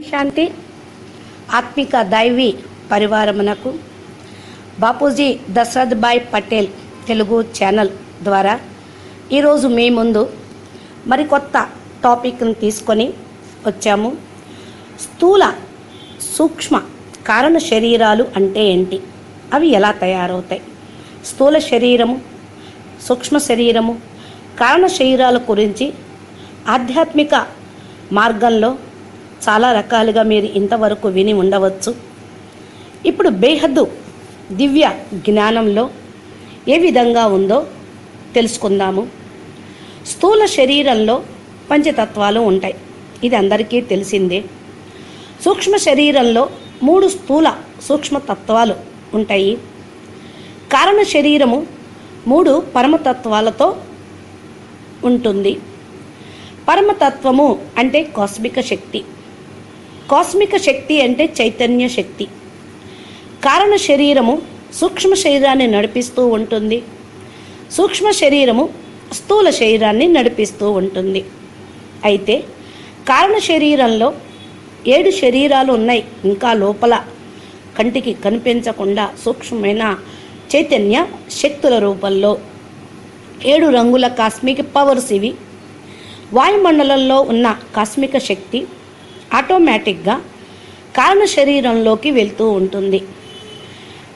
శాంతి ఆత్మిక దైవీ పరివారమునకు బాపూజీ దశరథ్ భాయ్ పటేల్ తెలుగు ఛానల్ ద్వారా ఈరోజు మీ ముందు మరికొత్త టాపిక్ని తీసుకొని వచ్చాము. స్థూల సూక్ష్మ కారణ శరీరాలు అంటే ఏంటి, అవి ఎలా తయారవుతాయి, స్థూల శరీరము, సూక్ష్మ శరీరము, కారణ శరీరాల గురించి ఆధ్యాత్మిక మార్గంలో చాలా రకాలుగా మీరు ఇంతవరకు విని ఉండవచ్చు. ఇప్పుడు బేహద్దు దివ్య జ్ఞానంలో ఏ విధంగా ఉందో తెలుసుకుందాము. స్థూల శరీరంలో పంచతత్వాలు ఉంటాయి, ఇది అందరికీ తెలిసిందే. సూక్ష్మ శరీరంలో 3 స్థూల సూక్ష్మ తత్వాలు ఉంటాయి. కారణ శరీరము 3 పరమతత్వాలతో ఉంటుంది. పరమతత్వము అంటే కాస్మిక శక్తి, కాస్మిక శక్తి అంటే చైతన్య శక్తి. కారణ శరీరము సూక్ష్మ శరీరాన్ని నడిపిస్తూ ఉంటుంది, సూక్ష్మ శరీరము స్థూల శరీరాన్ని నడిపిస్తూ ఉంటుంది. అయితే కారణ శరీరంలో 7 శరీరాలు ఉన్నాయి. ఇంకా లోపల కంటికి కనిపించకుండా సూక్ష్మమైన చైతన్య శక్తుల రూపంలో 7 రంగుల కాస్మిక్ పవర్స్ ఇవి. వాయుమండలంలో ఉన్న కాస్మిక శక్తి ఆటోమేటిక్గా కారణ శరీరంలోకి వెళ్తూ ఉంటుంది.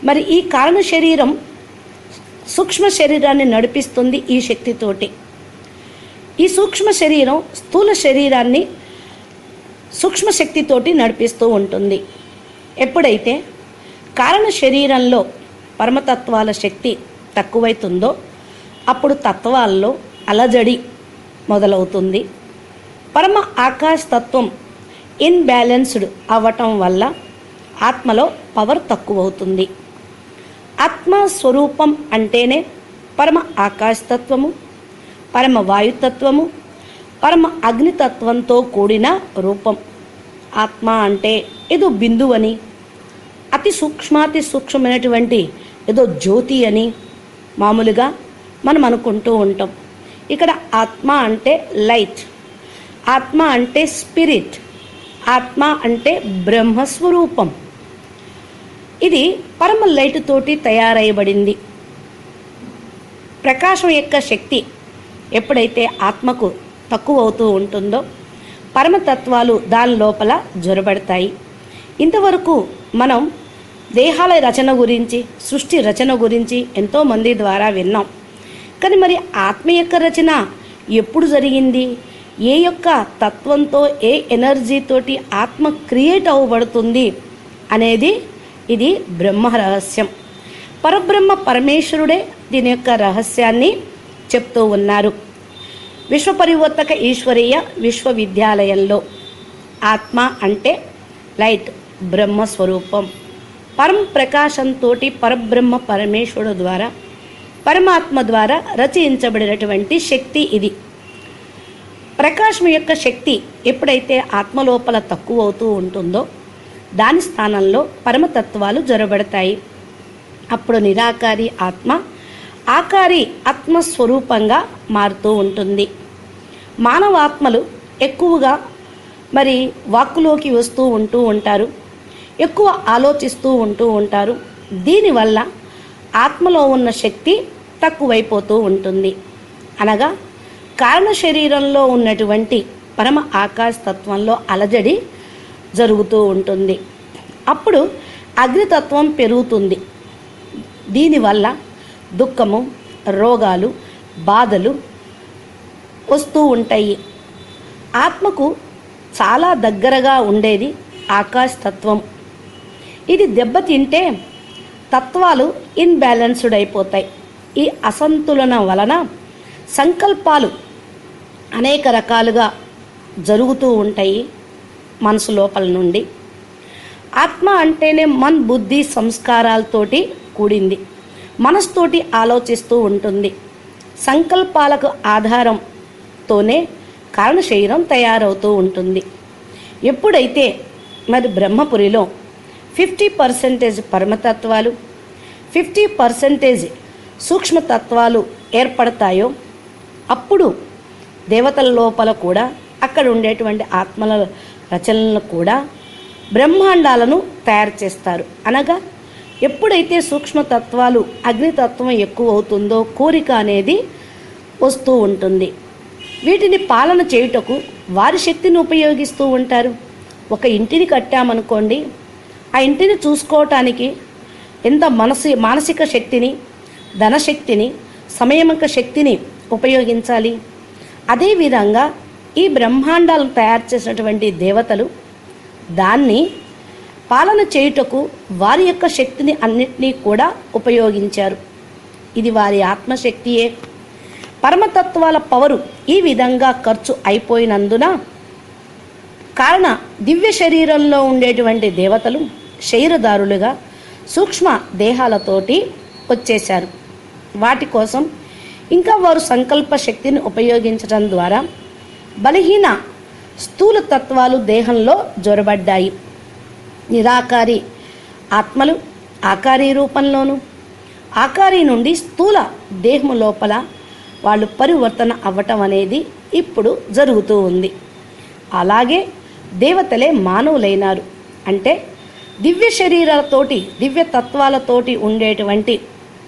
మరి ఈ కారణ శరీరం సూక్ష్మ శరీరాన్ని నడిపిస్తుంది ఈ శక్తితోటి. ఈ సూక్ష్మ శరీరం స్థూల శరీరాన్ని సూక్ష్మ శక్తితోటి నడిపిస్తూ ఉంటుంది. ఎప్పుడైతే కారణ శరీరంలో పరమతత్వాల శక్తి తక్కువైతుందో అప్పుడు తత్వాల్లో అలజడి మొదలవుతుంది. పరమ ఆకాశ తత్వం ఇన్బ్యాలెన్స్డ్ అవ్వటం వల్ల ఆత్మలో పవర్ తక్కువవుతుంది. ఆత్మ స్వరూపం అంటేనే పరమ ఆకాశతత్వము, పరమ వాయుతత్వము, పరమ అగ్నితత్వంతో కూడిన రూపం. ఆత్మ అంటే ఏదో బిందువు అని, అతి సూక్ష్మాతి సూక్ష్మమైనటువంటి ఏదో జ్యోతి అని మామూలుగా మనం అనుకుంటూ ఉంటాం. ఇక్కడ ఆత్మ అంటే లైట్, ఆత్మ అంటే స్పిరిట్, ఆత్మ అంటే బ్రహ్మస్వరూపం. ఇది పరమ లైట్ తోటి తయారయ్యబడింది. ప్రకాశం యొక్క శక్తి ఎప్పుడైతే ఆత్మకు తక్కువ అవుతూ ఉంటుందో పరమతత్వాలు దాని లోపల జొరబడతాయి. ఇంతవరకు మనం దేహాల రచన గురించి, సృష్టి రచన గురించి ఎంతోమంది ద్వారా విన్నాం. కానీ మరి ఆత్మ యొక్క రచన ఎప్పుడు జరిగింది, ఏ యొక్క తత్వంతో, ఏ ఎనర్జీతోటి ఆత్మ క్రియేట్ అవ్వబడుతుంది అనేది ఇది బ్రహ్మ రహస్యం. పరబ్రహ్మ పరమేశ్వరుడే దీని యొక్క రహస్యాన్ని చెప్తూ ఉన్నారు. విశ్వపరివర్తక ఈశ్వరీయ విశ్వవిద్యాలయంలో ఆత్మ అంటే లైట్, బ్రహ్మస్వరూపం. పరం ప్రకాశంతో పరబ్రహ్మ పరమేశ్వరుడు ద్వారా, పరమాత్మ ద్వారా రచయించబడినటువంటి శక్తి ఇది. ప్రకాశం యొక్క శక్తి ఎప్పుడైతే ఆత్మలోపల తక్కువ అవుతూ ఉంటుందో దాని స్థానంలో పరమతత్వాలు జొరబడతాయి. అప్పుడు నిరాకారి ఆత్మ ఆకారి ఆత్మస్వరూపంగా మారుతూ ఉంటుంది. మానవాత్మలు ఎక్కువగా మరి వాక్కులోకి వస్తూ ఉంటారు, ఎక్కువ ఆలోచిస్తూ ఉంటారు. దీనివల్ల ఆత్మలో ఉన్న శక్తి తక్కువైపోతూ ఉంటుంది. అనగా కారణ శరీరంలో ఉన్నటువంటి పరమ ఆకాశ తత్వంలో అలజడి జరుగుతూ ఉంటుంది. అప్పుడు అగ్నితత్వం పెరుగుతుంది. దీనివల్ల దుఃఖము, రోగాలు, బాధలు వస్తూ ఉంటాయి. ఆత్మకు చాలా దగ్గరగా ఉండేది ఆకాశ తత్వం. ఇది దెబ్బతింటే తత్వాలు ఇన్బ్యాలెన్స్డ్ అయిపోతాయి. ఈ అసంతులన వలన సంకల్పాలు అనేక రకాలుగా జరుగుతూ ఉంటాయి మనసు లోపల నుండి. ఆత్మ అంటేనే మన్, బుద్ధి, సంస్కారాలతోటి కూడింది. మనసుతోటి ఆలోచిస్తూ ఉంటుంది. సంకల్పాలకు ఆధారంతోనే కారణ శరీరం తయారవుతూ ఉంటుంది. ఎప్పుడైతే మరి బ్రహ్మపురిలో 50% పరమతత్వాలు, 50% సూక్ష్మతత్వాలు ఏర్పడతాయో అప్పుడు దేవతల లోపల కూడా అక్కడ ఉండేటువంటి ఆత్మల రచనలను కూడా బ్రహ్మాండాలను తయారు చేస్తారు. అనగా ఎప్పుడైతే సూక్ష్మతత్వాలు అగ్నితత్వం ఎక్కువ అవుతుందో కోరిక అనేది వస్తూ ఉంటుంది. వీటిని పాలన చేయుటకు వారి శక్తిని ఉపయోగిస్తూ ఉంటారు. ఒక ఇంటిని కట్టామనుకోండి, ఆ ఇంటిని చూసుకోవటానికి ఎంత మానసిక శక్తిని, ధనశక్తిని, సమయమిక శక్తిని ఉపయోగించాలి. అదేవిధంగా ఈ బ్రహ్మాండాలను తయారు చేసినటువంటి దేవతలు దాన్ని పాలన చేయుటకు వారి యొక్క శక్తిని అన్నిటినీ కూడా ఉపయోగించారు. ఇది వారి ఆత్మశక్తియే. పరమతత్వాల పవరు ఈ విధంగా ఖర్చు అయిపోయినందున కారణ దివ్య శరీరంలో ఉండేటువంటి దేవతలు శరీరదారులుగా సూక్ష్మ దేహాలతోటి వచ్చేశారు. వాటి కోసం ఇంకా వారు సంకల్ప శక్తిని ఉపయోగించడం ద్వారా బలహీన స్థూల తత్వాలు దేహంలో జొరబడ్డాయి. నిరాకారి ఆత్మలు ఆకారీ రూపంలోను, ఆకారీ నుండి స్థూల దేహము లోపల వాళ్ళు పరివర్తన అవ్వటం అనేది ఇప్పుడు జరుగుతూ ఉంది. అలాగే దేవతలే మానవులైనారు. అంటే దివ్య శరీరాలతోటి, దివ్య తత్వాలతోటి ఉండేటువంటి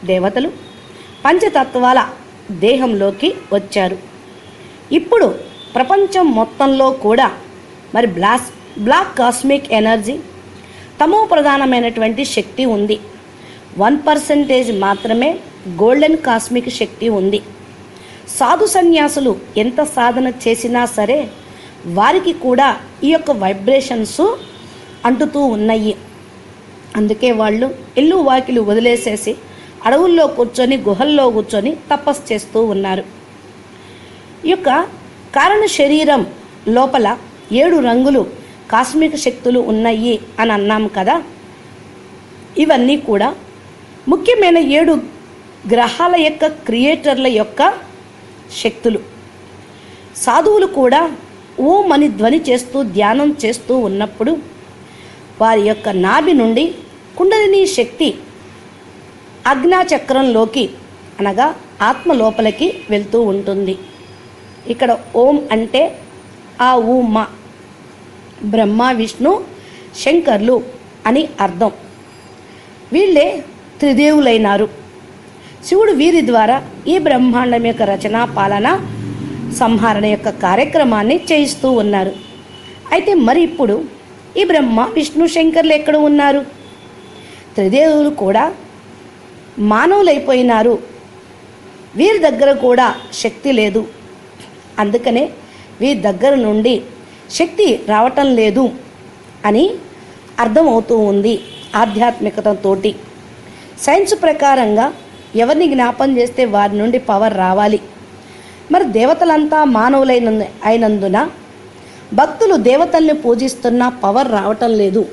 దేవతలు పంచతత్వాల దేహంలోకి వచ్చారు. ఇప్పుడు ప్రపంచం మొత్తంలో కూడా మరి బ్లాక్ కాస్మిక్ ఎనర్జీ, తమో ప్రధానమైనటువంటి శక్తి ఉంది. 1% మాత్రమే గోల్డెన్ కాస్మిక్ శక్తి ఉంది. సాధు సన్యాసులు ఎంత సాధన చేసినా సరే వారికి కూడా ఈ యొక్క వైబ్రేషన్స్ అంటుతూ ఉన్నాయి. అందుకే వాళ్ళు ఇల్లు వాకిలు వదిలేసేసి అడవుల్లో కూర్చొని, గుహల్లో కూర్చొని తపస్సు చేస్తూ ఉన్నారు. ఈ యొక్క కారణ శరీరం లోపల 7 రంగులు కాస్మిక శక్తులు ఉన్నాయి అని అన్నాం కదా. ఇవన్నీ కూడా ముఖ్యమైన 7 గ్రహాల యొక్క క్రియేటర్ల యొక్క శక్తులు. సాధువులు కూడా ఓం అని ధ్వని చేస్తూ ధ్యానం చేస్తూ ఉన్నప్పుడు వారి యొక్క నాభి నుండి కుండలిని శక్తి ఆజ్ఞాచక్రంలోకి అనగా ఆత్మ లోపలికి వెళ్తూ ఉంటుంది. ఇక్కడ ఓం అంటే ఆ ఊమ బ్రహ్మ, విష్ణు, శంకర్లు అని అర్థం. వీళ్ళే త్రిదేవులైనారు. శివుడు వీరి ద్వారా ఈ బ్రహ్మాండం యొక్క రచన, పాలన, సంహరణ యొక్క కార్యక్రమాన్ని చేయిస్తూ ఉన్నారు. అయితే మరి ఇప్పుడు ఈ బ్రహ్మ, విష్ణు, శంకర్లు ఎక్కడ ఉన్నారు? త్రిదేవులు కూడా మానవులైపోయినారు. వీరి దగ్గర కూడా శక్తి లేదు. అందుకనే వీరి దగ్గర నుండి శక్తి రావటం లేదు అని అర్థమవుతూ ఉంది ఆధ్యాత్మికతతోటి. సైన్స్ ప్రకారంగా ఎవరిని జ్ఞాపం చేస్తే వారి నుండి పవర్ రావాలి. మరి దేవతలంతా అయినందున భక్తులు దేవతల్ని పూజిస్తున్నా పవర్ రావటం లేదు.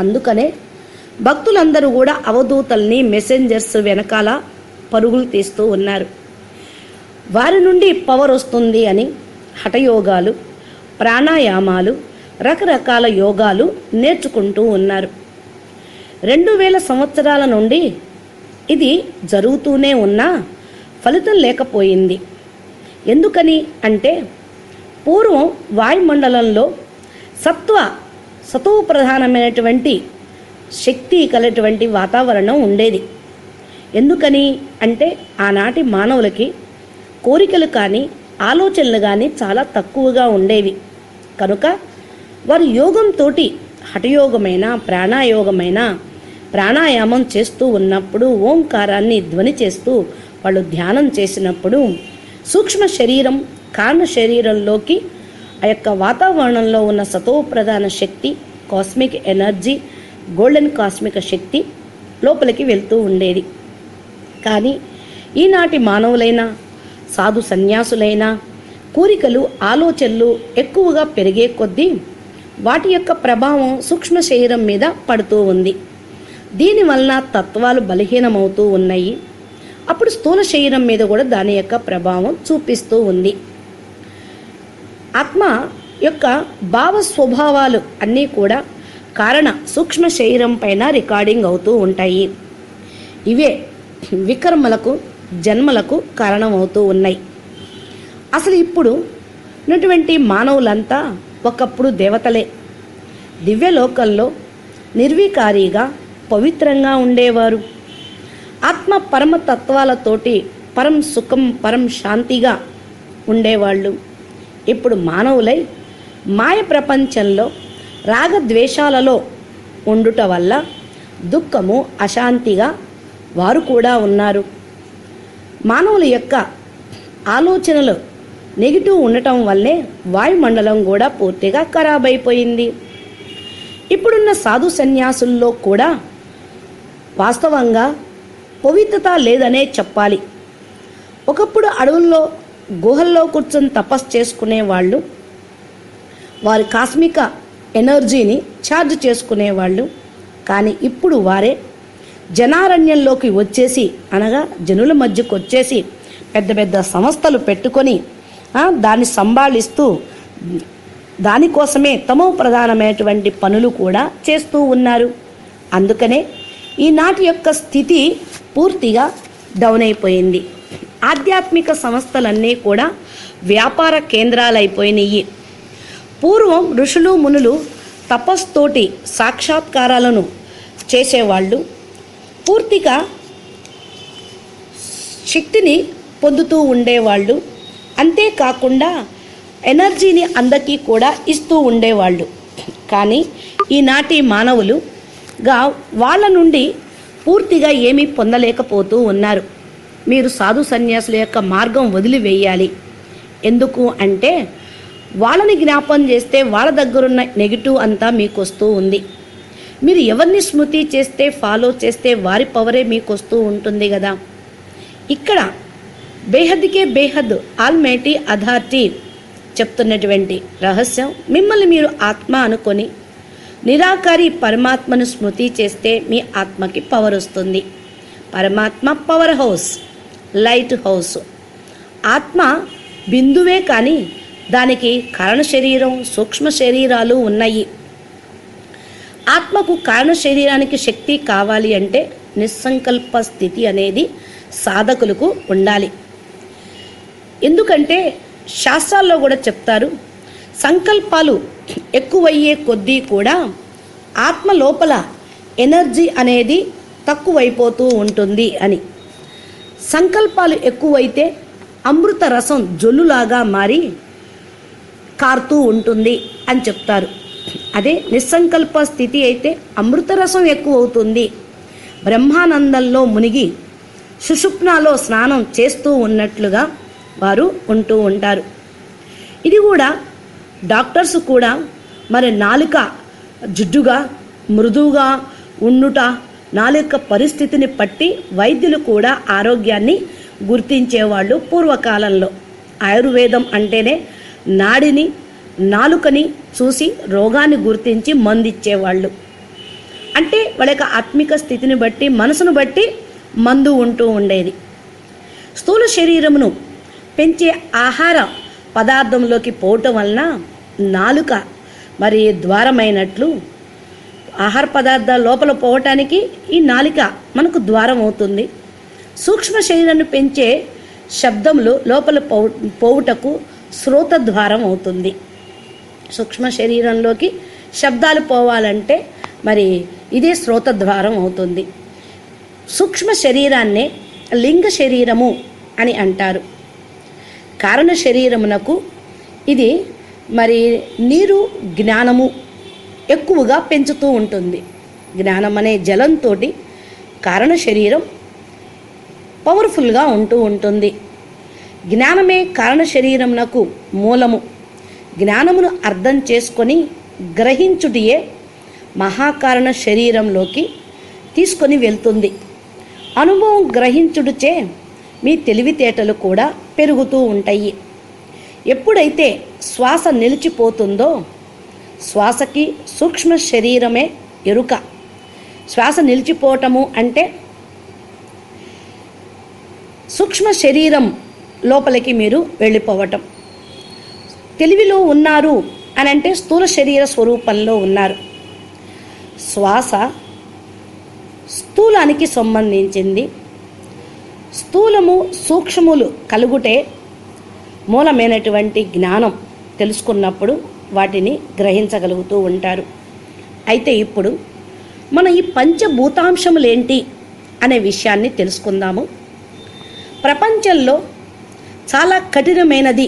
అందుకనే భక్తులందరూ కూడా అవధూతల్ని, మెసెంజర్స్ వెనకాల పరుగులు తీస్తూ ఉన్నారు. వారి నుండి పవర్ వస్తుంది అని హఠయోగాలు, ప్రాణాయామాలు, రకరకాల యోగాలు నేర్చుకుంటూ ఉన్నారు. 2000 సంవత్సరాల నుండి ఇది జరుగుతూనే ఉన్నా ఫలితం లేకపోయింది. ఎందుకని అంటే పూర్వం వాయుమండలంలో సత్వ ప్రధానమైనటువంటి శక్తి కలిగినటువంటి వాతావరణం ఉండేది. ఎందుకని అంటే ఆనాటి మానవులకి కోరికలు కానీ ఆలోచనలు కానీ చాలా తక్కువగా ఉండేవి. కనుక వారు యోగంతో హఠయోగమైన, ప్రాణాయామం చేస్తూ ఉన్నప్పుడు, ఓంకారాన్ని ధ్వని చేస్తూ వాళ్ళు ధ్యానం చేసినప్పుడు సూక్ష్మ శరీరం, కారణ శరీరంలోకి ఆ యొక్క వాతావరణంలో ఉన్న సతోప్రధాన శక్తి, కాస్మిక్ ఎనర్జీ, గోల్డెన్ కాస్మిక శక్తి లోపలికి వెళ్తూ ఉండేది. కానీ ఈనాటి మానవులైనా, సాధు సన్యాసులైనా కోరికలు, ఆలోచనలు ఎక్కువగా పెరిగే కొద్దీ వాటి యొక్క ప్రభావం సూక్ష్మ శరీరం మీద పడుతూ ఉంది. దీనివలన తత్వాలు బలహీనమవుతూ ఉన్నాయి. అప్పుడు స్థూల శరీరం మీద కూడా దాని యొక్క ప్రభావం చూపిస్తూ ఉంది. ఆత్మ యొక్క భావ స్వభావాలు అన్నీ కూడా కారణ సూక్ష్మ శరీరం పైన రికార్డింగ్ అవుతూ ఉంటాయి. ఇవే వికర్మలకు, జన్మలకు కారణమవుతూ ఉన్నాయి. అసలు ఇప్పుడు ఉన్నటువంటి మానవులంతా ఒకప్పుడు దేవతలే. దివ్యలోకంలో నిర్వికారిగా పవిత్రంగా ఉండేవారు. ఆత్మ పరమతత్వాలతోటి పరం సుఖం పరం శాంతిగా ఉండేవాళ్ళు. ఇప్పుడు మానవులై మాయ ప్రపంచంలో రాగద్వేషాలలో ఉండుట వల్ల దుఃఖము అశాంతిగా వారు కూడా ఉన్నారు. మానవుల యొక్క ఆలోచనలు నెగిటివ్ ఉండటం వల్లే వాయుమండలం కూడా పూర్తిగా ఖరాబ్ అయిపోయింది. ఇప్పుడున్న సాధు సన్యాసుల్లో కూడా వాస్తవంగా పవిత్రత లేదనే చెప్పాలి. ఒకప్పుడు అడవుల్లో గుహల్లో కూర్చొని తపస్సు చేసుకునేవాళ్ళు, వారి కాస్మిక ఎనర్జీని ఛార్జ్ చేసుకునేవాళ్ళు. కానీ ఇప్పుడు వారే జనారణ్యంలోకి వచ్చేసి, అనగా జనుల మధ్యకు వచ్చేసి పెద్ద పెద్ద సంస్థలు పెట్టుకొని దాన్ని సంభాళిస్తూ దానికోసమే తమో ప్రధానమైనటువంటి పనులు కూడా చేస్తూ ఉన్నారు. అందుకనే ఈనాటి యొక్క స్థితి పూర్తిగా డౌన్ అయిపోయింది. ఆధ్యాత్మిక సంస్థలన్నీ కూడా వ్యాపార కేంద్రాలైపోయినాయి. పూర్వం ఋషులు మునులు తపస్సుతోటి సాక్షాత్కారాలను చేసేవాళ్ళు, పూర్తిగా శక్తిని పొందుతూ ఉండేవాళ్ళు. అంతేకాకుండా ఎనర్జీని అందరికీ కూడా ఇస్తూ ఉండేవాళ్ళు. కానీ ఈనాటి మానవులుగా వాళ్ళ నుండి పూర్తిగా ఏమీ పొందలేకపోతూ ఉన్నారు. మీరు సాధు సన్యాసుల యొక్క మార్గం వదిలివేయాలి. ఎందుకు అంటే వాళ్ళని జ్ఞాపం చేస్తే వాళ్ళ దగ్గరున్న నెగిటివ్ అంతా మీకు వస్తూ ఉంది. మీరు ఎవరిని స్మృతి చేస్తే ఫాలో చేస్తే వారి పవరే మీకు వస్తూ ఉంటుంది కదా. ఇక్కడ బేహద్కే బేహద్ ఆల్మైటీ అథారిటీ చెప్తున్నటువంటి రహస్యం, మిమ్మల్ని మీరు ఆత్మ అనుకొని నిరాకారి పరమాత్మను స్మృతి చేస్తే మీ ఆత్మకి పవర్ వస్తుంది. పరమాత్మ పవర్ హౌస్, లైట్ హౌస్. ఆత్మ బిందువే కానీ దానికి కారణ శరీరం, సూక్ష్మ శరీరాలు ఉన్నాయి. ఆత్మకు కారణ శరీరానికి శక్తి కావాలి అంటే నిస్సంకల్ప స్థితి అనేది సాధకులకు ఉండాలి. ఎందుకంటే శాస్త్రాల్లో కూడా చెప్తారు, సంకల్పాలు ఎక్కువయ్యే కొద్దీ కూడా ఆత్మ లోపల ఎనర్జీ అనేది తక్కువైపోతూ ఉంటుంది అని. సంకల్పాలు ఎక్కువైతే అమృత రసం జొల్లులాగా మారి కారుతూ ఉంటుంది అని చెప్తారు. అదే నిస్సంకల్ప స్థితి అయితే అమృత రసం ఎక్కువ అవుతుంది. బ్రహ్మానందంలో మునిగి సుషుప్నాలో స్నానం చేస్తూ ఉన్నట్లుగా వారు ఉంటూ ఉంటారు. ఇది కూడా డాక్టర్స్ కూడా మరి నాలుక జిడ్డుగా మృదువుగా ఉండుట, నాలుక పరిస్థితిని పట్టి వైద్యులు కూడా ఆరోగ్యాన్ని గుర్తించేవాళ్ళు పూర్వకాలంలో. ఆయుర్వేదం అంటేనే నాడిని నాలుకని చూసి రోగాన్ని గుర్తించి మందిచ్చేవాళ్ళు. అంటే వాళ్ళ యొక్క ఆత్మిక స్థితిని బట్టి మనసును బట్టి మందు ఉంటూ ఉండేది. స్థూల శరీరమును పెంచే ఆహార పదార్థంలోకి పోవటం వలన నాలుక మరి ద్వారమైనట్లు ఆహార పదార్థాల లోపల పోవటానికి ఈ నాలుక మనకు ద్వారం అవుతుంది. సూక్ష్మ శరీరాన్ని పెంచే శబ్దములు లోపల పోవుటకు శ్రోత ద్వారం అవుతుంది. సూక్ష్మ శరీరంలోకి శబ్దాలు పోవాలంటే మరి ఇదే శ్రోత ద్వారం అవుతుంది. సూక్ష్మ శరీరాన్నే లింగ శరీరము అని అంటారు. కారణ శరీరమునకు ఇది మరి నీరు జ్ఞానము ఎక్కువగా పెంచుతూ ఉంటుంది. జ్ఞానం అనే జలంతో కారణ శరీరం పవర్ఫుల్గా ఉంటూ ఉంటుంది. జ్ఞానమే కారణ శరీరమునకు మూలము. జ్ఞానమును అర్థం చేసుకొని గ్రహించుటియే మహాకారణ శరీరంలోకి తీసుకొని వెళ్తుంది. అనుభవం గ్రహించుడుచే మీ తెలివితేటలు కూడా పెరుగుతూ ఉంటాయి. ఎప్పుడైతే శ్వాస నిలిచిపోతుందో శ్వాసకి సూక్ష్మ శరీరమే ఎరుక. శ్వాస నిలిచిపోవటము అంటే సూక్ష్మ శరీరం లోపలికి మీరు వెళ్ళిపోవటం. తెలివిలో ఉన్నారు అని అంటే స్థూల శరీర స్వరూపంలో ఉన్నారు. శ్వాస స్థూలానికి సంబంధించింది. స్థూలము సూక్ష్మములు కలుగుటే మూలమైనటువంటి జ్ఞానం తెలుసుకున్నప్పుడు వాటిని గ్రహించగలుగుతూ ఉంటారు. అయితే ఇప్పుడు మనం ఈ పంచభూతాంశములు ఏంటి అనే విషయాన్ని తెలుసుకుందాము. ప్రపంచంలో చాలా కఠినమైనది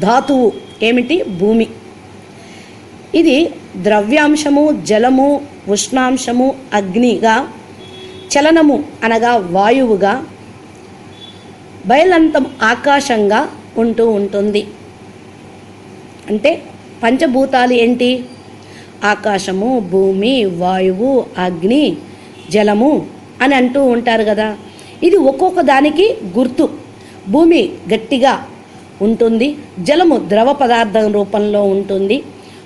ధాతువు ఏమిటి? భూమి. ఇది ద్రవ్యాంశము, జలము, ఉష్ణాంశము, అగ్నిగా, చలనము అనగా వాయువుగా, బయలంతం ఆకాశంగా ఉంటూ ఉంటుంది. అంటే పంచభూతాలు ఏంటి? ఆకాశము, భూమి, వాయువు, అగ్ని, జలము అని అంటూ ఉంటారు కదా. ఇది ఒక్కొక్క దానికి గుర్తు. భూమి గట్టిగా ఉంటుంది, జలము ద్రవ పదార్థం రూపంలో ఉంటుంది,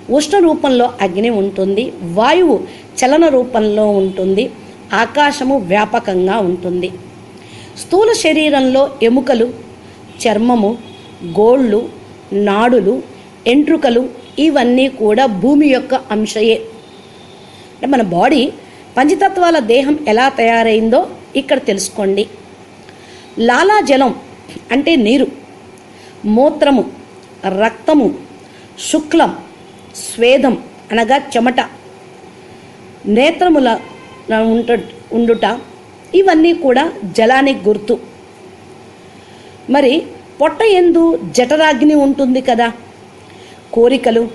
ఉష్ణ రూపంలో అగ్ని ఉంటుంది, వాయువు చలన రూపంలో ఉంటుంది, ఆకాశము వ్యాపకంగా ఉంటుంది. స్థూల శరీరంలో ఎముకలు, చర్మము, గోళ్ళు, నాడులు, ఎంట్రుకలు ఇవన్నీ కూడా భూమి యొక్క అంశయే. అంటే మన బాడీ పంచతత్వాల దేహం ఎలా తయారైందో ఇక్కడ తెలుసుకోండి. లాలాజలం అంటే నీరు, మూత్రము, రక్తము, శుక్లం, స్వేదం అనగా చెమట, నేత్రముల ఉండుట ఇవన్నీ కూడా జలానికి గుర్తు. మరి పొట్ట యందు జఠరాగ్ని ఉంటుంది కదా. కోరికలు,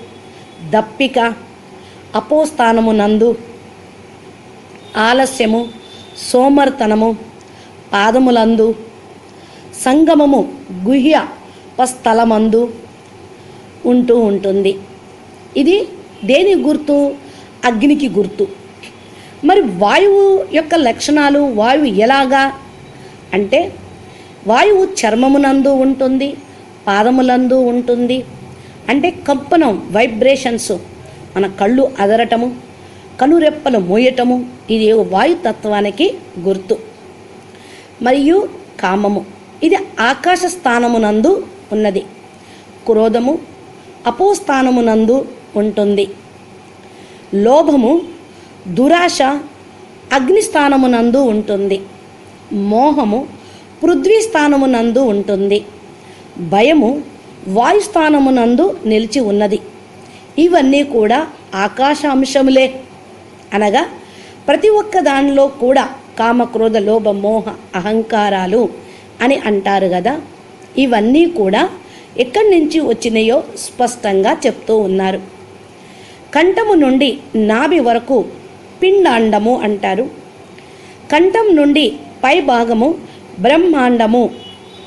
దప్పిక, అపోస్థానము నందు ఆలస్యము, సోమర్తనము, పాదములందు సంగమము, గుహ్య స్థలమందు ఉంటూ ఉంటుంది. ఇది దేని గుర్తు? అగ్నికి గుర్తు. మరి వాయువు యొక్క లక్షణాలు, వాయువు ఎలాగా అంటే వాయువు చర్మమునందు ఉంటుంది, పాదములందు ఉంటుంది. అంటే కంపనం, వైబ్రేషన్స్, మన కళ్ళు అదరటము, కనురెప్పలు మూయటము ఇది వాయుతత్వానికి గుర్తు. మరియు కామము ఇది ఆకాశ స్థానమునందు ఉన్నది. క్రోధము అపోస్థానమునందు ఉంటుంది. లోభము, దురాశ అగ్నిస్థానమునందు ఉంటుంది. మోహము పృథ్వీ స్థానమునందు ఉంటుంది. భయము వాయుస్థానమునందు నిలిచి ఉన్నది. ఇవన్నీ కూడా ఆకాశ అంశములే. అనగా ప్రతి ఒక్క దానిలో కూడా కామ, క్రోధ, లోభ, మోహ, అహంకారాలు అని అంటారు కదా. ఇవన్నీ కూడా ఎక్కడి నుంచి వచ్చినాయో స్పష్టంగా చెప్తూ ఉన్నారు. కంఠము నుండి నాభి వరకు పిండాండము అంటారు. కంఠం నుండి పై భాగము బ్రహ్మాండము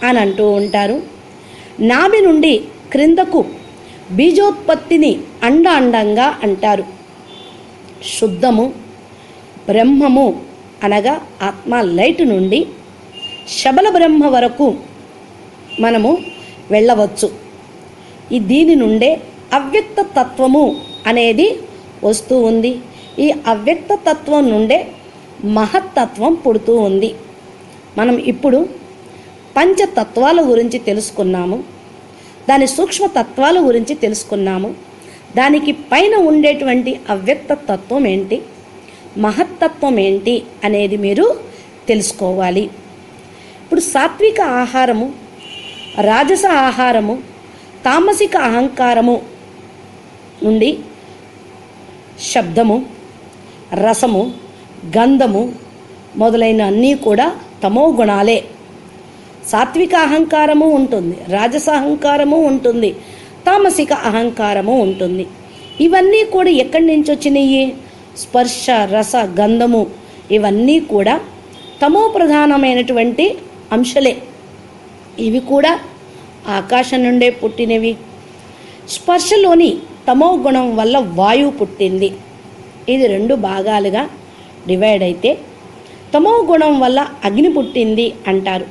అని అంటూ ఉంటారు. నాభి నుండి క్రిందకు బీజోత్పత్తిని అండాండంగా అంటారు. శుద్ధము, బ్రహ్మము అనగా ఆత్మ లైట్ నుండి శబల బ్రహ్మ వరకు మనము వెళ్ళవచ్చు. దీని నుండే అవ్యక్త తత్వము అనేది వస్తూ ఉంది. ఈ అవ్యక్త తత్వం నుండే మహత్తత్వం పుడుతూ ఉంది. మనం ఇప్పుడు పంచతత్వాల గురించి తెలుసుకున్నాము, దాని సూక్ష్మ తత్వాల గురించి తెలుసుకున్నాము. దానికి పైన ఉండేటువంటి అవ్యక్త తత్వం ఏంటి, మహత్తత్వం ఏంటి అనేది మీరు తెలుసుకోవాలి. ఇప్పుడు సాత్విక ఆహారము, రాజస ఆహారము, తామసిక అహంకారము నుండి శబ్దము, రసము, గంధము మొదలైన అన్నీ కూడా తమో గుణాలే. సాత్విక అహంకారము ఉంటుంది, రాజస అహంకారము ఉంటుంది, తామసిక అహంకారము ఉంటుంది. ఇవన్నీ కూడా ఎక్కడి నుంచి వచ్చినాయి? స్పర్శ, రస, గంధము ఇవన్నీ కూడా తమో ప్రధానమైనటువంటి అంశాలే. ఇవి కూడా ఆకాశం నుండే పుట్టినవి. స్పర్శలోని తమో గుణం వల్ల వాయువు పుట్టింది. ఇది రెండు భాగాలుగా డివైడ్ అయితే తమో గుణం వల్ల అగ్ని పుట్టింది అంటారు.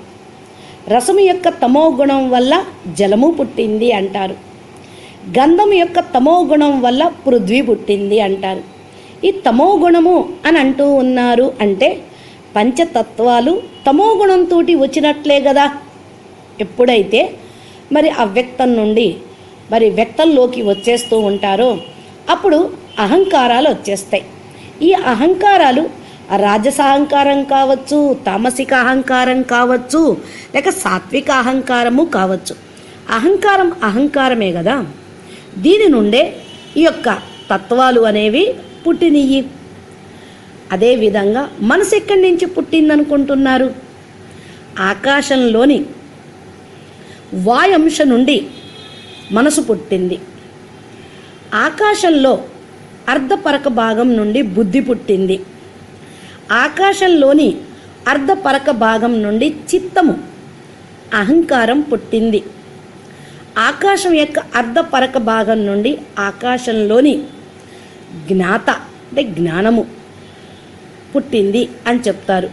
రసము యొక్క తమో గుణం వల్ల జలము పుట్టింది అంటారు. గంధం యొక్క తమో గుణం వల్ల పృథ్వీ పుట్టింది అంటారు. ఈ తమో గుణము అని అంటూ ఉన్నారు అంటే పంచతత్వాలు తమో గుణంతో వచ్చినట్లే కదా. ఎప్పుడైతే మరి అవ్యక్తం నుండి మరి వ్యక్తంలోకి వచ్చేస్తూ ఉంటారో అప్పుడు అహంకారాలు వచ్చేస్తాయి. ఈ అహంకారాలు రాజస అహంకారం కావచ్చు, తామసిక అహంకారం కావచ్చు, లేక సాత్విక అహంకారము కావచ్చు. అహంకారం అహంకారమే కదా. దీని నుండే ఈ యొక్క తత్వాలు అనేవి పుట్టినయ్యి. అదేవిధంగా మనసు ఎక్కడి నుంచి పుట్టిందనుకుంటున్నారు? ఆకాశంలోని వాయంశ నుండి మనసు పుట్టింది. ఆకాశంలో అర్ధపరక భాగం నుండి బుద్ధి పుట్టింది. ఆకాశంలోని అర్ధపరక భాగం నుండి చిత్తము, అహంకారం పుట్టింది. ఆకాశం యొక్క అర్ధపరక భాగం నుండి ఆకాశంలోని జ్ఞాత అంటే జ్ఞానము పుట్టింది అని చెప్తారు.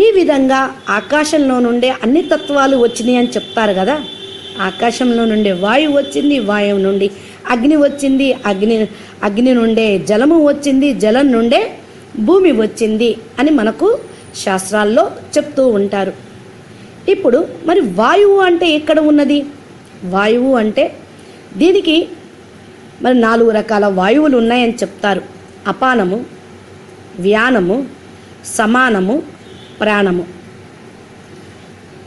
ఈ విధంగా ఆకాశంలో నుండే అన్ని తత్వాలు వచ్చినాయి అని చెప్తారు కదా. ఆకాశంలో నుండే వాయువు వచ్చింది, వాయువు నుండి అగ్ని వచ్చింది, అగ్ని నుండే జలము వచ్చింది, జలం నుండే భూమి వచ్చింది అని మనకు శాస్త్రాల్లో చెప్తూ ఉంటారు. ఇప్పుడు మరి వాయువు అంటే ఎక్కడ ఉన్నది? వాయువు అంటే దీనికి మరి 4 రకాల వాయువులు ఉన్నాయని చెప్తారు. అపానము, వ్యానము, సమానము, ప్రాణము.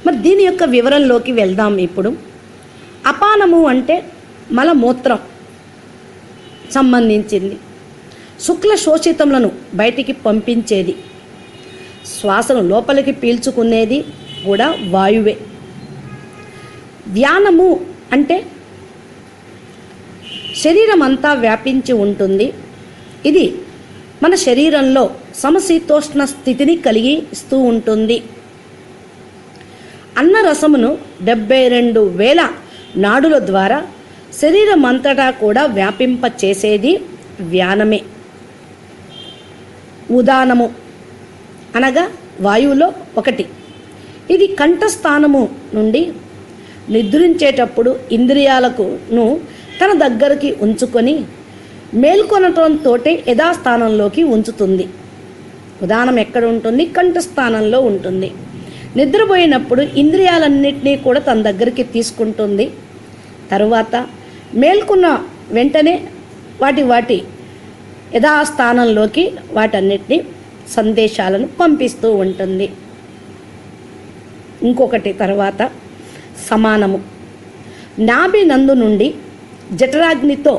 మరి దీని యొక్క వివరంలోకి వెళ్దాం. ఇప్పుడు అపానము అంటే మలమూత్రం సంబంధించింది. శుక్ల శోషితములను బయటికి పంపించేది. శ్వాసను లోపలికి పీల్చుకునేది కూడా వాయువే. వ్యానము అంటే శరీరం అంతా వ్యాపించి ఉంటుంది. ఇది మన శరీరంలో సమశీతోష్ణ స్థితిని కలిగిస్తూ ఉంటుంది. అన్నరసమును 72,000 నాడుల ద్వారా శరీరం అంతటా కూడా వ్యాపింపచేసేది వ్యానమే. ఉదానము అనగా వాయువులో ఒకటి. ఇది కంఠస్థానము నుండి నిద్రించేటప్పుడు ఇంద్రియాలకును తన దగ్గరికి ఉంచుకొని మేల్కొనటంతో యథాస్థానంలోకి ఉంచుతుంది. ఉదానం ఎక్కడ ఉంటుంది? కంఠస్థానంలో ఉంటుంది. నిద్రపోయినప్పుడు ఇంద్రియాలన్నింటినీ కూడా తన దగ్గరికి తీసుకుంటుంది. తరువాత మేల్కొన్న వెంటనే వాటి యథాస్థానంలోకి వాటన్నిటినీ సందేశాలను పంపిస్తూ ఉంటుంది. ఇంకొకటి తర్వాత సమానము. నాభి నందు నుండి జఠరాగ్నితో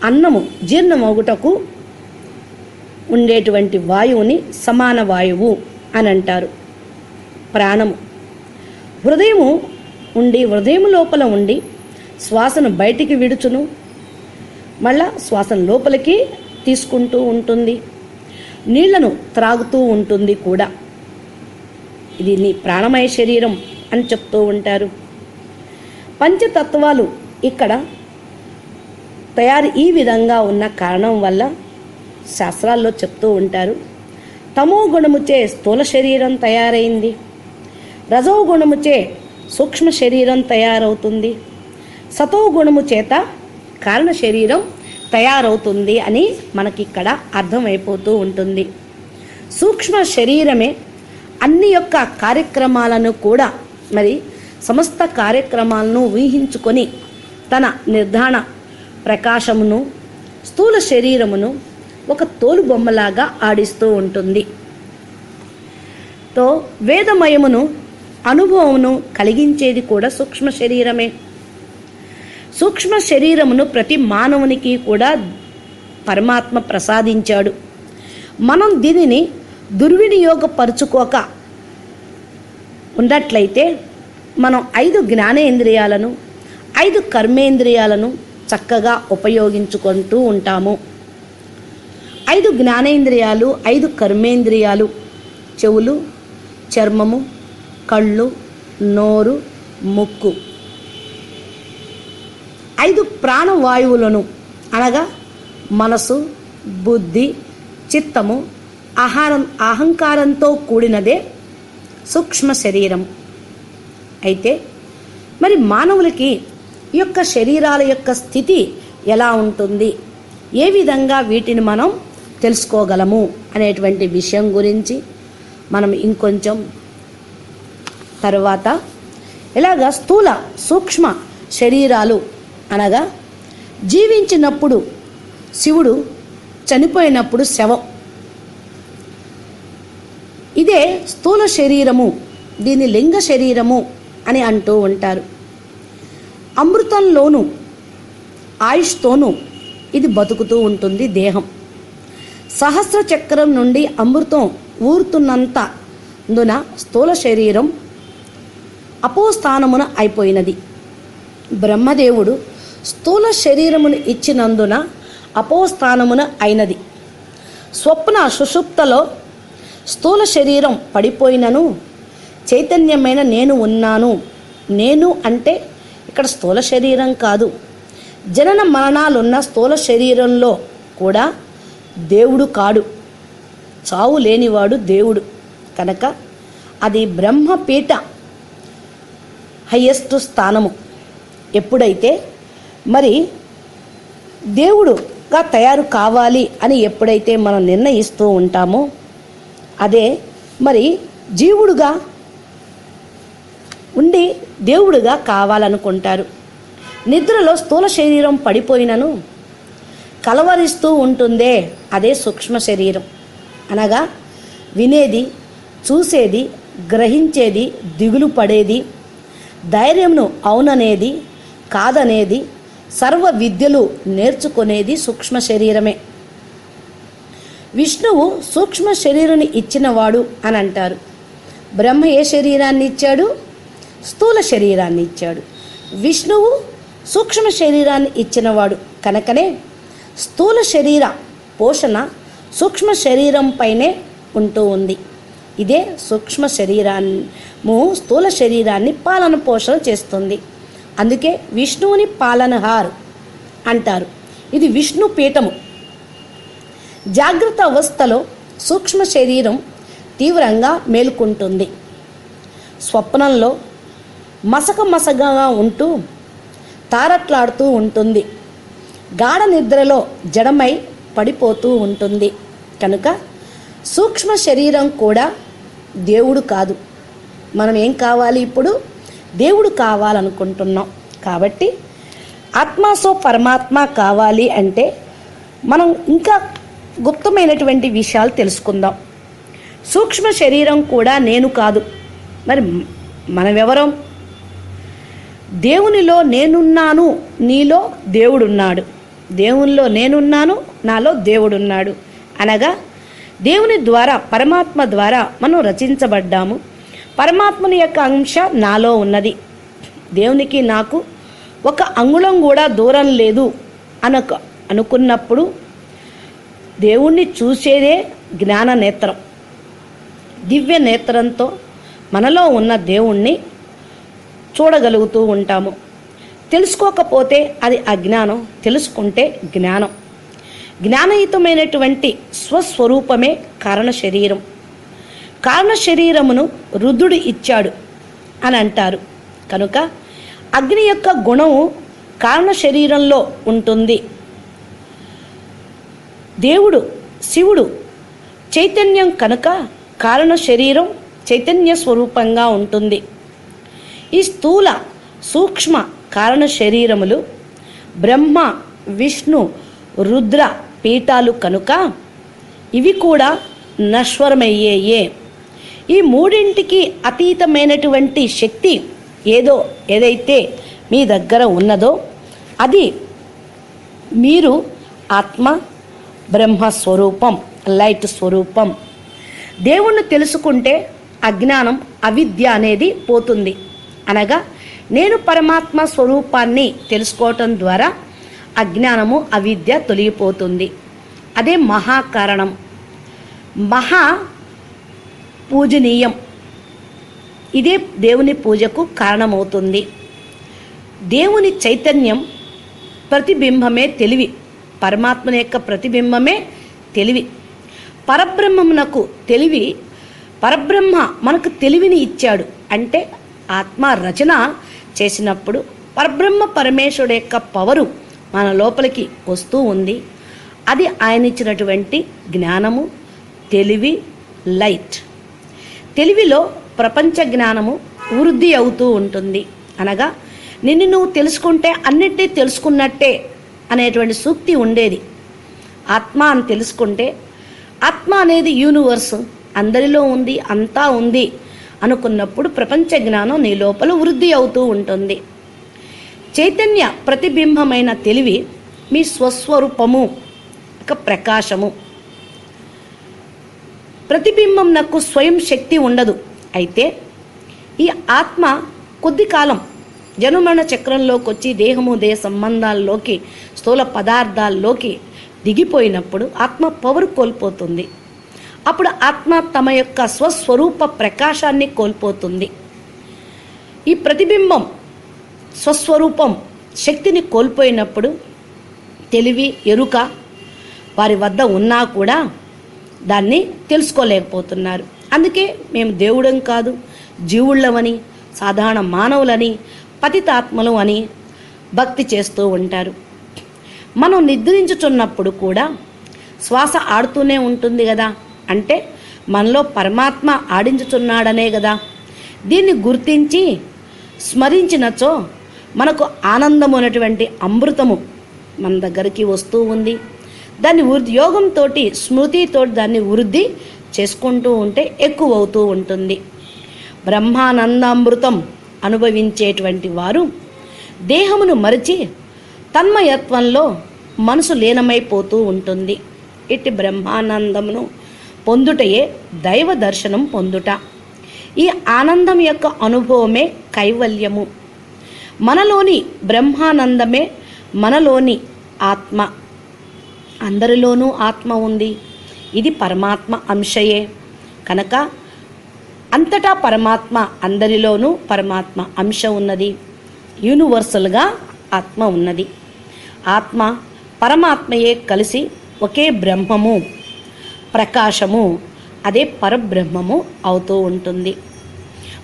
అన్నము జీర్ణమగుటకు ఉండేటువంటి వాయువుని సమాన వాయువు అని అంటారు. ప్రాణము హృదయం లోపల ఉండి శ్వాసను బయటికి విడుచును, మళ్ళా శ్వాసను లోపలికి తీసుకుంటూ ఉంటుంది, నీళ్లను త్రాగుతూ ఉంటుంది కూడా. ఇది నీ ప్రాణమయ శరీరం అని చెప్తూ ఉంటారు. పంచతత్వాలు ఇక్కడ ఈ విధంగా ఉన్న కారణం వల్ల శాస్త్రాల్లో చెప్తూ ఉంటారు. తమో గుణముచే స్థూల శరీరం తయారైంది, రజో గుణముచే సూక్ష్మ శరీరం తయారవుతుంది, సతో గుణము చేత కారణ శరీరం తయారవుతుంది అని మనకి ఇక్కడ అర్థమైపోతూ ఉంటుంది. సూక్ష్మ శరీరమే అన్ని యొక్క కార్యక్రమాలను కూడా మరి సమస్త కార్యక్రమాలను ఊహించుకొని తన నిర్ధారణ ప్రకాశమును స్థూల శరీరమును ఒక తోలు బొమ్మలాగా ఆడిస్తూ ఉంటుంది. వేదమయమును అనుభవమును కలిగించేది కూడా సూక్ష్మ శరీరమే. సూక్ష్మ శరీరమును ప్రతి మానవునికి కూడా పరమాత్మ ప్రసాదించాడు. మనం దీనిని దుర్వినియోగపరుచుకోక ఉన్నట్లయితే మనం 5 జ్ఞానేంద్రియాలను 5 కర్మేంద్రియాలను చక్కగా ఉపయోగించుకుంటూ ఉంటాము. 5 జ్ఞానేంద్రియాలు 5 కర్మేంద్రియాలు చెవులు, చర్మము, కళ్ళు, నోరు, ముక్కు. 5 ప్రాణవాయువులను అనగా మనసు, బుద్ధి, చిత్తము, అహంకారంతో కూడినదే సూక్ష్మ శరీరం. అయితే మరి మానవులకి ఈ యొక్క శరీరాల యొక్క స్థితి ఎలా ఉంటుంది, ఏ విధంగా వీటిని మనం తెలుసుకోగలము అనేటువంటి విషయం గురించి మనం ఇంకొంచెం తర్వాత ఇలాగా స్థూల సూక్ష్మ శరీరాలు అనగా జీవించినప్పుడు శివుడు, చనిపోయినప్పుడు శవం. ఇదే స్థూల శరీరము, దీని లింగ శరీరము అని అంటూ ఉంటారు. అమృతంలోను ఆయుష్తోనూ ఇది బతుకుతూ ఉంటుంది దేహం. సహస్ర చక్రం నుండి అమృతం ఊరుతున్నందున స్థూల శరీరం అపోస్థానమున అయిపోయినది. బ్రహ్మదేవుడు స్థూల శరీరమును ఇచ్చినందున అపోస్థానమున అయినది. స్వప్న సుషుప్తలో స్థూల శరీరం పడిపోయినను చైతన్యమైన నేను ఉన్నాను. నేను అంటే ఇక్కడ స్థూల శరీరం కాదు, జనన మరణాలున్న స్థూల శరీరంలో కూడా దేవుడు కాడు. చావు లేనివాడు దేవుడు కనుక అది బ్రహ్మపీఠ హయ్యెస్ట్ స్థానము. ఎప్పుడైతే మరి దేవుడుగా తయారు కావాలి అని ఎప్పుడైతే మనం నిర్ణయిస్తూ ఉంటామో అదే మరి జీవుడుగా ఉండి దేవుడుగా కావాలనుకుంటారు. నిద్రలో స్థూల శరీరం పడిపోయినను కలవరిస్తూ ఉంటుందే అదే సూక్ష్మ శరీరం. అనగా వినేది, చూసేది, గ్రహించేది, దిగులు పడేది, ధైర్యంను అవుననేది కాదనేది, సర్వ విద్యలు నేర్చుకునేది సూక్ష్మ శరీరమే. విష్ణువు సూక్ష్మ శరీరాన్ని ఇచ్చినవాడు అని అంటారు. బ్రహ్మ ఏ శరీరాన్ని ఇచ్చాడు? స్థూల శరీరాన్ని ఇచ్చాడు. విష్ణువు సూక్ష్మ శరీరాన్ని ఇచ్చినవాడు కనుకనే స్థూల శరీర పోషణ సూక్ష్మ శరీరం పైనే ఉంటూ ఉంది. ఇదే సూక్ష్మ శరీరాన్ని స్థూల శరీరాన్ని పాలన పోషణ చేస్తుంది. అందుకే విష్ణువుని పాలనహార్ అంటారు. ఇది విష్ణు పీఠము. జాగ్రత్త అవస్థలో సూక్ష్మ శరీరం తీవ్రంగా మేలుకుంటుంది. స్వప్నంలో మసకగా ఉంటూ తారట్లాడుతూ ఉంటుంది. గాఢ నిద్రలో జడమై పడిపోతూ ఉంటుంది. కనుక సూక్ష్మ శరీరం కూడా దేవుడు కాదు. మనం ఏం కావాలి? ఇప్పుడు దేవుడు కావాలనుకుంటున్నాం. కాబట్టి ఆత్మసో పరమాత్మ కావాలి అంటే మనం ఇంకా గుప్తమైనటువంటి విషయాలు తెలుసుకుందాం. సూక్ష్మ శరీరం కూడా నేను కాదు. మరి మనమెవరం? దేవునిలో నేనున్నాను, నీలో దేవుడున్నాడు. దేవునిలో నేనున్నాను, నాలో దేవుడున్నాడు. అనగా దేవుని ద్వారా, పరమాత్మ ద్వారా మనం రచించబడ్డాము. పరమాత్మని యొక్క అంశ నాలో ఉన్నది. దేవునికి నాకు ఒక అంగుళం కూడా దూరం లేదు అనుకున్నప్పుడు దేవుణ్ణి చూసేదే జ్ఞాన నేత్రం. దివ్య నేత్రంతో మనలో ఉన్న దేవుణ్ణి చూడగలుగుతూ ఉంటాము. తెలుసుకోకపోతే అది అజ్ఞానం, తెలుసుకుంటే జ్ఞానం. జ్ఞానయుతమైనటువంటి స్వస్వరూపమే కారణ శరీరం. కారణ శరీరమును రుద్రుడు ఇచ్చాడు అని అంటారు. కనుక అగ్ని యొక్క గుణము కారణ శరీరంలో ఉంటుంది. దేవుడు శివుడు చైతన్యం కనుక కారణ శరీరం చైతన్య స్వరూపంగా ఉంటుంది. ఈ స్థూల సూక్ష్మ కారణ శరీరములు బ్రహ్మ, విష్ణు, రుద్ర పీఠాలు కనుక ఇవి కూడా నశ్వరమయ్యేయే. ఈ మూడింటికి అతీతమైనటువంటి శక్తి ఏదైతే మీ దగ్గర ఉన్నదో అది మీరు ఆత్మ, బ్రహ్మ స్వరూపం, లైట్ స్వరూపం. దేవుణ్ణి తెలుసుకుంటే అజ్ఞానం, అవిద్య అనేది పోతుంది. అనగా నేను పరమాత్మ స్వరూపాన్ని తెలుసుకోవటం ద్వారా అజ్ఞానము, అవిద్య తొలగిపోతుంది. అదే మహాకారణం, మహా పూజనీయం. ఇదే దేవుని పూజకు కారణమవుతుంది. దేవుని చైతన్యం ప్రతిబింబమే తెలివి. పరమాత్మ యొక్క ప్రతిబింబమే తెలివి. పరబ్రహ్మమునకు తెలివి, పరబ్రహ్మ మనకు తెలివిని ఇచ్చాడు. అంటే ఆత్మ రచన చేసినప్పుడు పరబ్రహ్మ పరమేశ్వరుడు యొక్క పవరు మన లోపలికి వస్తూ ఉంది. అది ఆయన ఇచ్చినటువంటి జ్ఞానము, తెలివి, లైట్. తెలివిలో ప్రపంచ జ్ఞానము వృద్ధి అవుతూ ఉంటుంది. అనగా నిన్ను నువ్వు తెలుసుకుంటే అన్నిటినీ తెలుసుకున్నట్టే అనేటువంటి సూక్తి ఉండేది. ఆత్మ అని తెలుసుకుంటే, ఆత్మ అనేది యూనివర్స్, అందరిలో ఉంది, అంతా ఉంది అనుకున్నప్పుడు ప్రపంచ జ్ఞానం నీ లోపల వృద్ధి అవుతూ ఉంటుంది. చైతన్య ప్రతిబింబమైన తెలివి మీ స్వస్వరూపము ఒక ప్రకాశము. ప్రతిబింబం నాకు స్వయం శక్తి ఉండదు. అయితే ఈ ఆత్మ కొద్ది కాలం జనుమరణ చక్రంలోకి వచ్చి దేహము దేహ సంబంధాల్లోకి స్థూల పదార్థాల్లోకి దిగిపోయినప్పుడు ఆత్మ పవర్ కోల్పోతుంది. అప్పుడు ఆత్మ తమ యొక్క స్వస్వరూప ప్రకాశాన్ని కోల్పోతుంది. ఈ ప్రతిబింబం స్వస్వరూపం శక్తిని కోల్పోయినప్పుడు తెలివి ఎరుక వారి వద్ద ఉన్నా కూడా దాన్ని తెలుసుకోలేకపోతున్నారు. అందుకే మేము దేవుడం కాదు, జీవుళ్ళమని, సాధారణ మానవులని, పతితాత్మలు అని భక్తి చేస్తూ ఉంటారు. మనం నిద్రించుచున్నప్పుడు కూడా శ్వాస ఆడుతూనే ఉంటుంది కదా, అంటే మనలో పరమాత్మ ఆడించుచున్నాడనే కదా. దీన్ని గుర్తించి స్మరించినచో మనకు ఆనందము అనేటువంటి అమృతము మన దగ్గరికి వస్తూ ఉంది. దాన్ని యోగంతో స్మృతితో దాన్ని వృద్ధి చేసుకుంటూ ఉంటే ఎక్కువ అవుతూ ఉంటుంది. బ్రహ్మానందామృతం అనుభవించేటువంటి వారు దేహమును మరిచి తన్మయత్వంలో మనసు లీనమైపోతూ ఉంటుంది. ఇట్టి బ్రహ్మానందమును పొందుటయే దైవ దర్శనం పొందుట. ఈ ఆనందం యొక్క అనుభవమే కైవల్యము. మనలోని బ్రహ్మానందమే మనలోని ఆత్మ. అందరిలోనూ ఆత్మ ఉంది. ఇది పరమాత్మ అంశయే కనుక అంతటా పరమాత్మ, అందరిలోనూ పరమాత్మ అంశ ఉన్నది. యూనివర్సల్గా ఆత్మ ఉన్నది. ఆత్మ పరమాత్మయే కలిసి ఒకే బ్రహ్మము, ప్రకాశము, అదే పరబ్రహ్మము అవుతూ ఉంటుంది.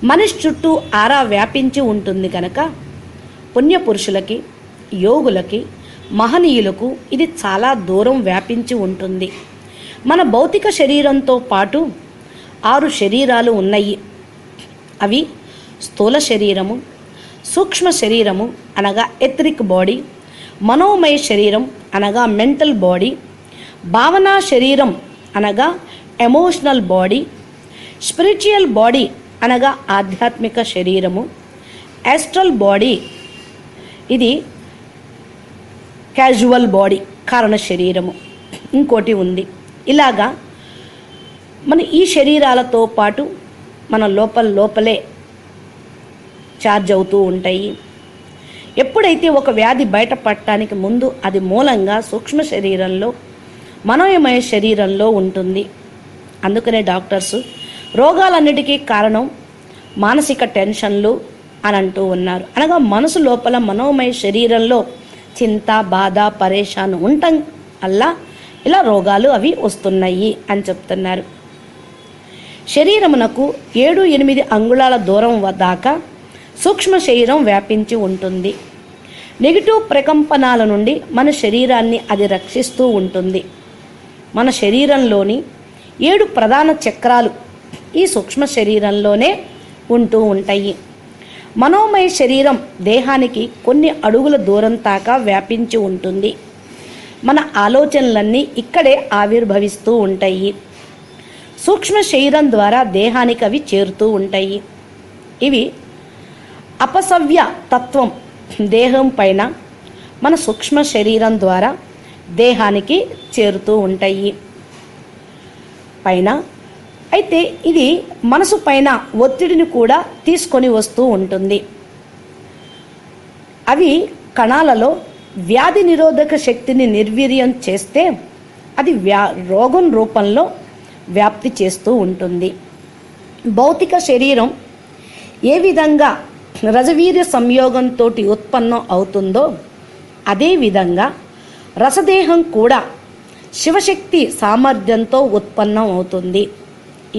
మనిషి చుట్టూ ఆరా వ్యాపించి ఉంటుంది కనుక పుణ్యపురుషులకి, యోగులకి, మహనీయులకు ఇది చాలా దూరం వ్యాపించి ఉంటుంది. మన భౌతిక శరీరంతో పాటు 6 శరీరాలు ఉన్నాయి. అవి స్థూల శరీరము, సూక్ష్మ శరీరము అనగా ఎథరిక్ బాడీ, మనోమయ శరీరం అనగా మెంటల్ బాడీ, భావనా శరీరం అనగా ఎమోషనల్ బాడీ, స్పిరిచువల్ బాడీ అనగా ఆధ్యాత్మిక శరీరము, యాస్ట్రల్ బాడీ ఇది క్యాజువల్ బాడీ కారణ శరీరము, ఇంకోటి ఉంది. ఇలాగా మన ఈ శరీరాలతో పాటు మన లోపలే ఛార్జ్ అవుతూ ఉంటాయి. ఎప్పుడైతే ఒక వ్యాధి బయటపడటానికి ముందు అది మూలంగా సూక్ష్మ శరీరంలో, మనోమయ శరీరంలో ఉంటుంది. అందుకనే డాక్టర్స్ రోగాలన్నిటికీ కారణం మానసిక టెన్షన్లు అని అంటూ ఉన్నారు. అనగా మనసు లోపల మనోమయ శరీరంలో చింత, బాధ, పరేషాన్ ఉండటం వల్ల ఇలా రోగాలు అవి వస్తున్నాయి అని చెప్తున్నారు. శరీరమునకు 7-8 అంగుళాల దూరం దాకా సూక్ష్మ శరీరం వ్యాపించి ఉంటుంది. నెగిటివ్ ప్రకంపనాల నుండి మన శరీరాన్ని అది రక్షిస్తూ ఉంటుంది. మన శరీరంలోని 7 ప్రధాన చక్రాలు ఈ సూక్ష్మ శరీరంలోనే ఉంటూ ఉంటాయి. మనోమయ శరీరం దేహానికి కొన్ని అడుగుల దూరం దాకా వ్యాపించి ఉంటుంది. మన ఆలోచనలన్నీ ఇక్కడే ఆవిర్భవిస్తూ ఉంటాయి. సూక్ష్మ శరీరం ద్వారా దేహానికి అవి చేరుతూ ఉంటాయి. ఇవి అపసవ్య తత్వం దేహం పైన మన సూక్ష్మ శరీరం ద్వారా దేహానికి చేరుతూ ఉంటాయి పైన. అయితే ఇది మనసు పైన ఒత్తిడిని కూడా తీసుకొని వస్తూ ఉంటుంది. అవి కణాలలో వ్యాధి నిరోధక శక్తిని నిర్వీర్యం చేస్తే అది రోగం రూపంలో వ్యాప్తి చేస్తూ ఉంటుంది. భౌతిక శరీరం ఏ విధంగా రజవీర్య సంయోగంతో ఉత్పన్నం అవుతుందో అదేవిధంగా రసదేహం కూడా శివశక్తి సామర్థ్యంతో ఉత్పన్నం అవుతుంది.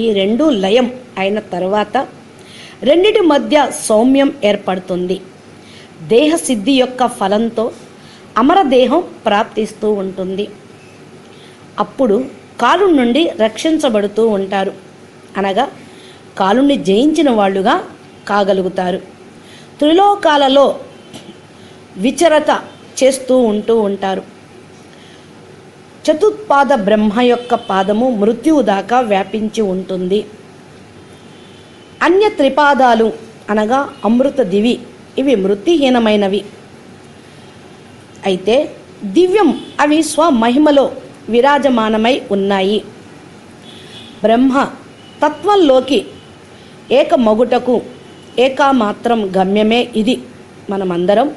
ఈ రెండు లయం అయిన తర్వాత రెండిటి మధ్య సౌమ్యం ఏర్పడుతుంది. దేహసిద్ధి యొక్క ఫలంతో అమరదేహం ప్రాప్తిస్తూ ఉంటుంది. అప్పుడు కాలు నుండి రక్షించబడుతూ ఉంటారు. అనగా కాలుని జయించిన వాళ్ళుగా కాగలుగుతారు. త్రిలోకాలలో విచరత చేస్తూ ఉంటారు. చతుత్పాద బ్రహ్మ యొక్క పాదము మృత్యువు దాకా వ్యాపించి ఉంటుంది. అన్య త్రిపాదాలు అనగా అమృత దివి ఇవి మృత్యుహీనమైనవి. అయితే దివ్యం, అవి స్వమహిమలో విరాజమానమై ఉన్నాయి. బ్రహ్మ తత్వంలోకి ఏకమగుటకు ఏకమాత్రం గమ్యమే ఇది. మనమందరం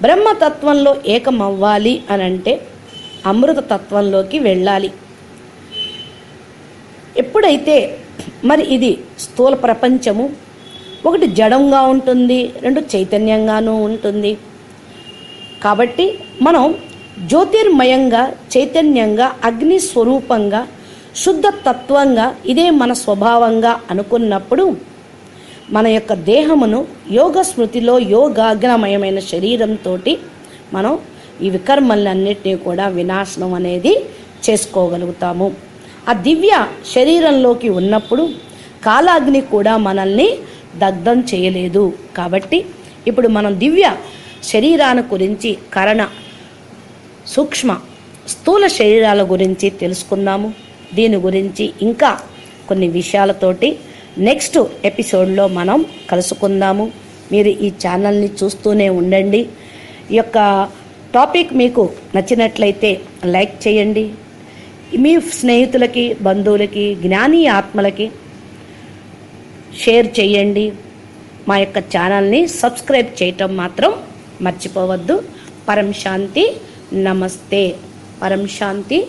బ్రహ్మతత్వంలో ఏకమవ్వాలి అని అంటే అమృత తత్వంలోకి వెళ్ళాలి. ఎప్పుడైతే మరి ఇది స్థూల ప్రపంచము, ఒకటి జడంగా ఉంటుంది, రెండు చైతన్యంగానూ ఉంటుంది. కాబట్టి మనం జ్యోతిర్మయంగా, చైతన్యంగా, అగ్ని స్వరూపంగా, శుద్ధ తత్వంగా, ఇదే మన స్వభావంగా అనుకున్నప్పుడు మన యొక్క దేహమును యోగ స్మృతిలో యోగాగ్నమయమైన శరీరంతో మనం ఈ వికర్మలన్నిటినీ కూడా వినాశనం అనేది చేసుకోగలుగుతాము. ఆ దివ్య శరీరంలోకి ఉన్నప్పుడు కాలాగ్ని కూడా మనల్ని దగ్ధం చేయలేదు. కాబట్టి ఇప్పుడు మనం దివ్య శరీరాన్ని గురించి, కరణ, సూక్ష్మ, స్థూల శరీరాల గురించి తెలుసుకుందాము. దీని గురించి ఇంకా కొన్ని విషయాలతోటి నెక్స్ట్ ఎపిసోడ్లో మనం కలుసుకుందాము. మీరు ఈ ఛానల్ని చూస్తూనే ఉండండి. ఈ యొక్క టాపిక్ మీకు నచ్చినట్లయితే లైక్ చేయండి. మీ స్నేహితులకి, బంధువులకి, జ్ఞాని ఆత్మలకి షేర్ చేయండి. మా యొక్క ఛానల్ని సబ్స్క్రైబ్ చేయటం మాత్రం మర్చిపోవద్దు. పరం శాంతి. నమస్తే. పరం శాంతి.